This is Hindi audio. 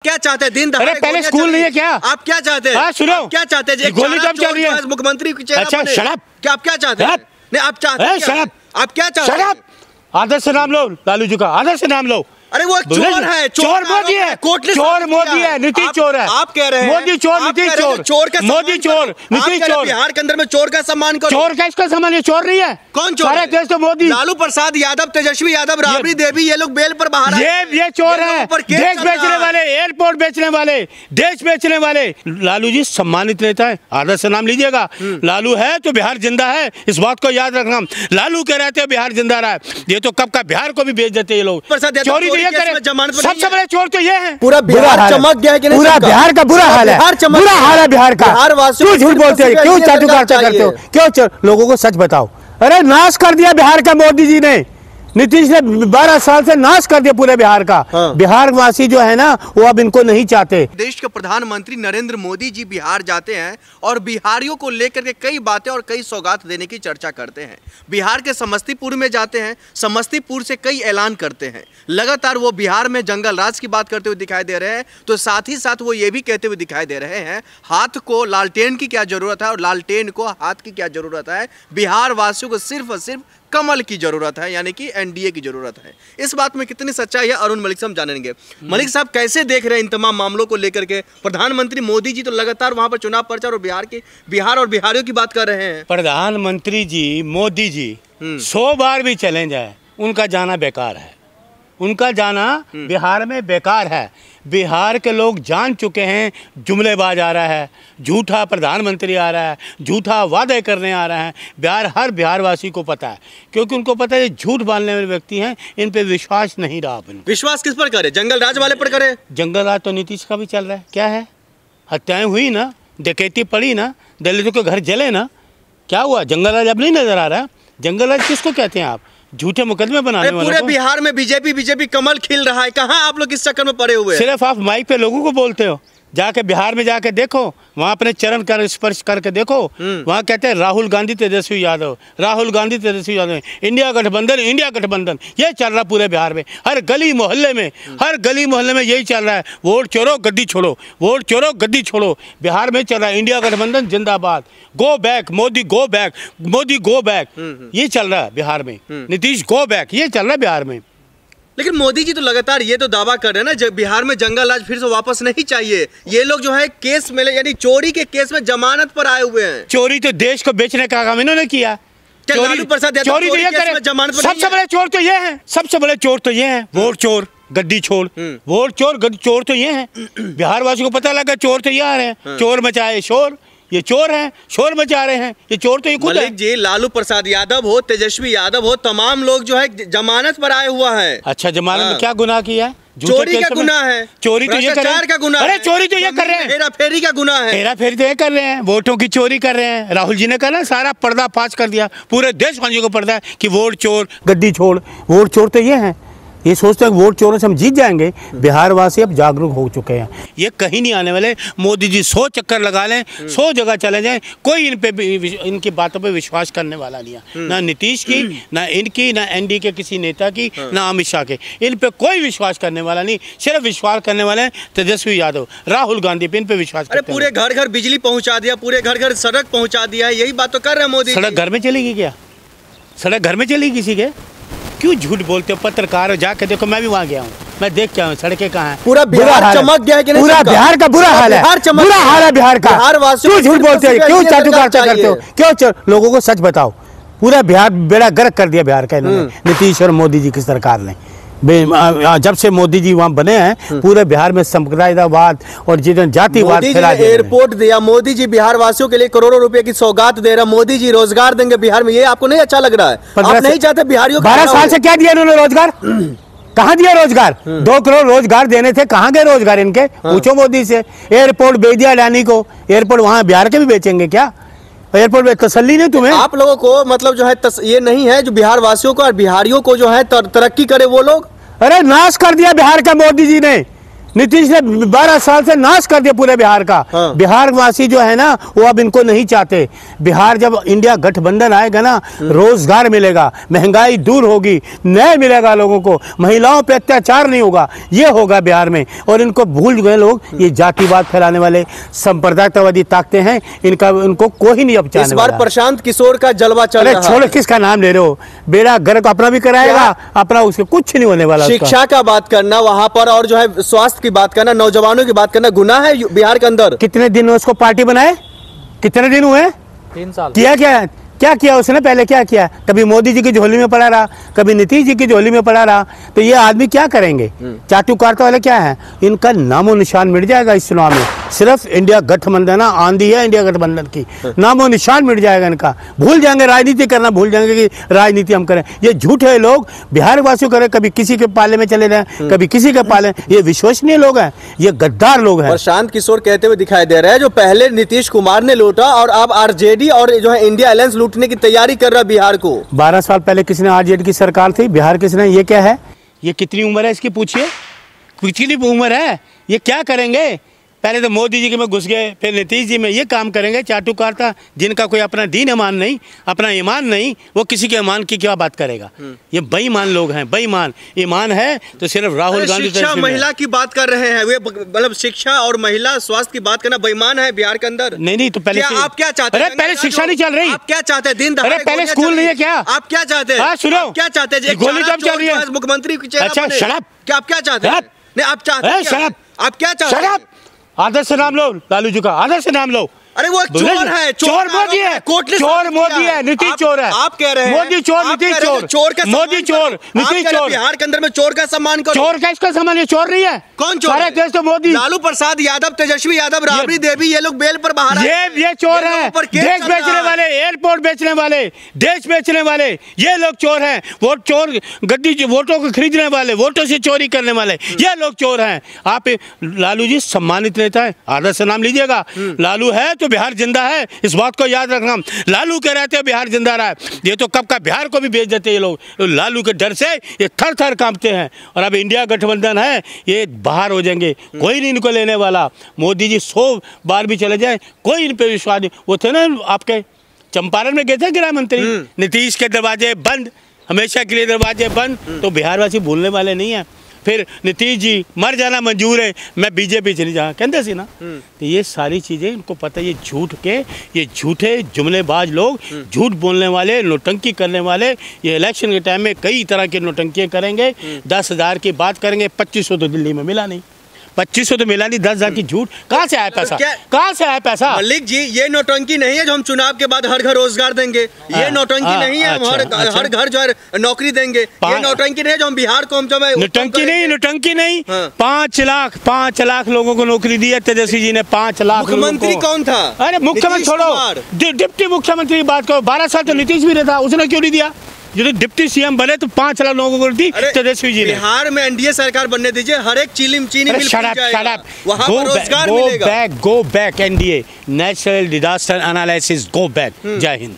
क्या चाहते हैं? दिन अरे पहले स्कूल नहीं है क्या? आप क्या चाहते हैं? सुनो, क्या चाहते हैं? गोली जब चल रही है मुख्यमंत्री की चेहरा अच्छा शराब क्या आप क्या चाहते हैं? नहीं आप चाहते हैं शराब, आप क्या चाहते हैं? आदर्श से नाम लो, लालू जी का आदर्श से नाम लो। अरे वो चोर है, चोर मोदी है, चोर मोदी है, नीतीश चोर है। आप कह रहे हैं मोदी चोर, नीतीश चोर, चोर का मोदी चोर, नीतीश चोर। बिहार के अंदर में चोर का सम्मान करो। चोर का इसका सम्मान, ये चोर नहीं है। कौन चोर? सारे देश तो मोदी, लालू प्रसाद यादव, तेजस्वी यादव, राबड़ी देवी, ये लोग बेल पर बाहर ये चोर है। देश बेचने वाले, एयरपोर्ट बेचने वाले, देश बेचने वाले। लालू जी सम्मानित नेता है, आदर्श से नाम लीजिएगा। लालू है तो बिहार जिंदा है, इस बात को याद रखना। लालू कह रहे थे बिहार जिंदा रहा है, ये तो कब का बिहार को भी बेच देते ये लोग। चोरी तो ये करे, सबसे बड़े चोर तो ये है। पूरा बिहार चमक गया है कि नहीं? पूरा बिहार का बुरा हाल है, बुरा हाल है बिहार का। क्यों झूठ बोलते हो, क्यों चाटुकारिता करते हो, क्यों? लोगों को सच बताओ। अरे नाश कर दिया बिहार का मोदी जी ने, नीतीश ने 12 साल से नाश कर दिया पूरे बिहार का। बिहार वासी जो है ना वो अब इनको नहीं चाहते। देश के प्रधानमंत्री नरेंद्र मोदी जी बिहार जाते हैं और बिहारियों को लेकर के कई बातें और कई सौगात देने की चर्चा करते हैं। बिहार के समस्तीपुर में जाते हैं, समस्तीपुर से कई ऐलान करते हैं। लगातार वो बिहार में जंगल राज की बात करते हुए दिखाई दे रहे हैं, तो साथ ही साथ वो ये भी कहते हुए दिखाई दे रहे हैं हाथ को लालटेन की क्या जरूरत है और लालटेन को हाथ की क्या जरूरत है। बिहार वासियों को सिर्फ और सिर्फ कमल की जरूरत है, यानी कि एनडीए की जरूरत है। इस बात में कितनी सच्चाई है अरुण मलिक से हम जानेंगे। मलिक साहब कैसे देख रहे हैं इन तमाम मामलों को लेकर के? प्रधानमंत्री मोदी जी तो लगातार वहां पर चुनाव प्रचार और बिहार और बिहारियों की बात कर रहे हैं। प्रधानमंत्री जी मोदी जी 100 बार भी चले जाए, उनका जाना बेकार है। उनका जाना बिहार में बेकार है। बिहार के लोग जान चुके हैं जुमलेबाज आ रहा है, झूठा प्रधानमंत्री आ रहा है, झूठा वादे करने आ रहा है। हर बिहार वासी को पता है, क्योंकि उनको पता है ये झूठ बोलने वाले व्यक्ति हैं, इन पे विश्वास नहीं रहा। विश्वास किस पर करे? जंगल राज वाले पर करे? जंगल राज तो नीतीश का भी चल रहा है। क्या है? हत्याएं हुई ना, डकैती पड़ी ना, दलितों के घर जले ना, क्या हुआ? जंगल राज अब नहीं नजर आ रहा। जंगल राज किसको कहते हैं आप? झूठे मुकदमे बनाने वाले। पूरे बिहार में बीजेपी कमल खिल रहा है। कहाँ आप लोग इस चक्कर में पड़े हुए? सिर्फ आप माइक पे लोगों को बोलते हो। जाके बिहार में जाके देखो, वहाँ अपने चरण कर स्पर्श करके देखो। वहाँ कहते हैं राहुल गांधी तेजस्वी यादव, राहुल गांधी तेजस्वी यादव, इंडिया गठबंधन, इंडिया गठबंधन। ये चल रहा पूरे बिहार में, हर गली मोहल्ले में यही चल रहा है। वोट चोरो गद्दी छोड़ो, वोट चोरो गद्दी छोड़ो। बिहार में चल रहा है इंडिया गठबंधन जिंदाबाद, go back Modi, go back Modi, go back. ये चल रहा है बिहार में। नीतीश गो बैक, ये चल रहा है बिहार में। लेकिन मोदी जी तो लगातार ये तो दावा कर रहे हैं ना बिहार में जंगल राज फिर से वापस नहीं चाहिए। ये लोग जो है केस में, यानी चोरी के केस में जमानत पर आए हुए हैं। चोरी तो देश को बेचने का काम इन्होंने किया। लालू प्रसाद यादव चोरी तो ये करे, सबसे बड़े चोर तो ये हैं, सबसे बड़े चोर तो ये हैं। वोट चोर गद्दी छोड़, वोट चोर गद्दी चोर तो ये हैं। बिहार वासियों को पता लगा चोर तो ये आ रहे हैं, चोर मचाए शोर। ये चोर हैं, शोर मचा रहे हैं, ये चोर तो ये खुद है। जी लालू प्रसाद यादव हो, तेजस्वी यादव हो, तमाम लोग जो है जमानत पर आए हुआ है। अच्छा, जमानत में क्या गुनाह किया है? चोरी का गुनाह है, चोरी तो ये कर रहे हैं, का गुनाह। अरे चोरी तो ये कर रहे हैं, हेराफेरी का गुनाह है, हेराफेरी तो ये कर रहे हैं, वोटों की चोरी कर रहे हैं। राहुल जी ने कहा ना, सारा पर्दाफाश कर दिया, पूरे देशवासियों को पर्दा है कि वोट चोर गद्दी छोड़। वोट चोर तो ये हैं, ये सोचते हैं वोट चोरों से हम जीत जाएंगे। बिहार वासी अब जागरूक हो चुके हैं, ये कहीं नहीं आने वाले। मोदी जी 100 चक्कर लगा लें, 100 जगह चले जाएं, कोई इन पे इनकी बातों पे विश्वास करने वाला नहीं है। ना नीतीश की, ना इनकी, ना एनडीए के किसी नेता की, ना अमित शाह के। इन पे कोई विश्वास करने वाला नहीं। सिर्फ विश्वास करने वाले हैं तेजस्वी यादव, राहुल गांधी पे, इन पे विश्वास करते हैं। पूरे घर घर बिजली पहुँचा दिया, पूरे घर घर सड़क पहुँचा दिया है, यही बात तो कर रहे हैं मोदी। सड़क घर में चलेगी क्या? सड़क घर में चलेगी किसी के? क्यों झूठ बोलते हो? पत्रकार हो, जाके देखो, मैं भी वहाँ गया हूँ, मैं देख के आऊँ सड़कें कहाँ हैं। पूरा बिहार चमक गया है कि नहीं? पूरा बिहार का बुरा हाल है, बुरा हाल है बिहार का। क्यों झूठ बोलते हो, क्यों चाटुकारिता करते हो, क्यों? लोगों को सच बताओ। पूरा बिहार बेड़ा गर्क कर दिया बिहार का इन्होंने, नीतीश और मोदी जी की सरकार ने। जब से मोदी जी वहाँ बने हैं, पूरे बिहार में संप्रदायवाद और जातिवाद फैला दिया। एयरपोर्ट दिया मोदी जी, बिहार वासियों के लिए करोड़ों रुपए की सौगात दे रहा मोदी जी, रोजगार देंगे बिहार में। ये आपको नहीं अच्छा लग रहा है? आप नहीं चाहते बिहारियों? 12 साल से क्या दिया इन्होंने रोजगार? कहाँ दिया रोजगार? 2 करोड़ रोजगार देने थे, कहाँ गए रोजगार इनके? पूछो मोदी से। एयरपोर्ट बेच दिया अडानी को, एयरपोर्ट वहाँ बिहार के भी बेचेंगे क्या? एयरपोर्ट में तसल्ली नहीं तुम्हें? आप लोगों को मतलब जो है ये नहीं है जो बिहार वासियों को और बिहारियों को जो है तरक्की करे वो लोग? अरे नाश कर दिया बिहार का मोदी जी ने, नीतीश ने 12 साल से नाश कर दिया पूरे बिहार का। हाँ। बिहार वासी जो है ना वो अब इनको नहीं चाहते। बिहार जब इंडिया गठबंधन आएगा ना, रोजगार मिलेगा, महंगाई दूर होगी, न्याय मिलेगा लोगों को, महिलाओं पे अत्याचार नहीं होगा, ये होगा बिहार में। और इनको भूल गए लोग, ये जातिवाद फैलाने वाले संप्रदायवादी ताकतें हैं, इनको कोई नहीं अब इस बार प्रशांत किशोर का जलवा चल रहा है। छोड़ो, किसका नाम ले रहे हो? बेड़ा गर्क अपना भी कराएगा, अपना उसके कुछ नहीं होने वाला। शिक्षा का बात करना वहां पर और जो है स्वास्थ्य की बात करना, नौजवानों की बात करना गुनाह है बिहार के अंदर। कितने दिन उसको पार्टी बनाए? कितने दिन हुए? 3 साल। क्या किया उसने? पहले क्या किया? कभी मोदी जी की झोली में पड़ा रहा, कभी नीतीश जी की झोली में पड़ा रहा। तो ये आदमी क्या करेंगे? चाटुकारिता वाले क्या है? इनका नामो निशान मिट जाएगा इस चुनाव में। सिर्फ इंडिया गठबंधन आंधी है, इंडिया गठबंधन की नामो निशान मिट जाएगा इनका। भूल जाएंगे राजनीति करना, भूल जाएंगे कि राजनीति हम करें। ये झूठे लोग बिहार वासियों करें, कभी किसी के पाले में चले जाएं, कभी किसी के पाले। ये विश्वसनीय लोग हैं, ये गद्दार लोग हैं। प्रशांत किशोर कहते हुए दिखाई दे रहे हैं जो पहले नीतीश कुमार ने लूटा और अब आरजेडी और जो है इंडिया अलायंस लूटने की तैयारी कर रहा बिहार को। 12 साल पहले किसने आरजेडी की सरकार थी? बिहार किसने? ये क्या है? ये कितनी उम्र है इसकी? पूछिए, कितनी उम्र है? ये क्या करेंगे? पहले तो मोदी जी के में घुस गए, फिर नीतीश जी में ये काम करेंगे। चाटुकारिता, जिनका कोई अपना दीन ईमान नहीं, अपना ईमान नहीं, वो किसी के ईमान की क्या बात करेगा? ये बेईमान लोग हैं, बेईमान। ईमान है तो सिर्फ राहुल गांधी। शिक्षा महिला की बात कर रहे हैं वे, मतलब शिक्षा और महिला स्वास्थ्य की बात करना बेईमान है बिहार के अंदर। नहीं तो पहले आप क्या चाहते हैं? पहले शिक्षा नहीं चल रही। आप क्या चाहते हैं? दिन दहाड़े पहले स्कूल नहीं है क्या? आप क्या चाहते हैं? सुनो, क्या चाहते हैं? गोली कब चल रही है? मुख्यमंत्री की चेहरा अच्छा, बने। शराब। क्या आप क्या चाहते हैं? नहीं, आप चाहते हैं क्या? आप क्या चाहते हैं? आदर्श से नाम लो, लालू जी का आदर्श से नाम लो। अरे वो चोर है, चोर मोदी है, चोर मोदी है, नीतीश चोर है। आप कह रहे हैं मोदी चोर, नीतीश चोर, चोर का मोदी चोर, नीतीश चोर। बिहार के अंदर में चोर का सम्मान करो। चोर का इसका सम्मान? ये चोर नहीं है। कौन चोर? सारे देश तो मोदी। लालू प्रसाद यादव, तेजस्वी यादव, राबड़ी देवी, ये लोग बेल पर बाहर आए। ये चोर है। देश बेचने वाले, एयरपोर्ट बेचने वाले, देश बेचने वाले, ये लोग चोर हैं। वोट चोर, गद्दी वोटों को खरीदने वाले, वोटों से चोरी करने वाले, ये लोग चोर हैं। आप लालू जी सम्मानित नेता है, आदर्श से नाम लीजिएगा। लालू है तो बिहार जिंदा है, इस बात को याद रखना। लालू के रहते बिहार जिंदा रहा है। ये तो कब का बिहार को भी बेच देते ये लोग। तो लालू के डर से ये थर थर कांपते हैं। और अब इंडिया गठबंधन है, ये बाहर हो जाएंगे, कोई नहीं इनको लेने वाला। मोदी जी 100 बार भी चले जाए, कोई इन पे विश्वास नहीं। वो थे ना आपके चंपारण में गए थे गृह मंत्री, नीतीश के दरवाजे बंद, हमेशा के लिए दरवाजे बंद। तो बिहार वासी भूलने वाले नहीं है। फिर नीतीश जी मर जाना मंजूर है, मैं बीजेपी चली जा कहते सी ना। तो ये सारी चीज़ें इनको पता है। ये झूठ के, ये झूठे जुमलेबाज लोग, झूठ बोलने वाले, नोटंकी करने वाले, ये इलेक्शन के टाइम में कई तरह की नोटंकियाँ करेंगे। 10,000 की बात करेंगे, 2500 तो दिल्ली में मिला नहीं। 2500 तो मिला नहीं, 10,000 की झूठ। कहाँ से आया पैसा? कहाँ से आया पैसा? मलिक जी, ये नौटंकी नहीं है जो हम चुनाव के बाद हर घर रोजगार देंगे। ये नौटंकी नहीं है हम हर घर जो है नौकरी देंगे। ये नौटंकी नहीं है जो हम बिहार को हम जो है नौटंकी नहीं। 5 लाख लोगों को नौकरी दी है तेजस्वी जी ने। 5 लाख। मुख्यमंत्री कौन था? अरे मुख्यमंत्री छोड़ो, डिप्टी मुख्यमंत्री की बात करो। 12 साल तो नीतीश भी रहता, उसने क्यों नहीं दिया? जो डिप्टी सीएम बने तो 5 लाख लोगों को दी तेजस्वी जी ने। बिहार में एनडीए सरकार बनने दीजिए, हर एक चीनी मिल जाएगा, वहां पर रोजगार मिलेगा। Go back NDA, national disaster analysis, go back. जय हिंद।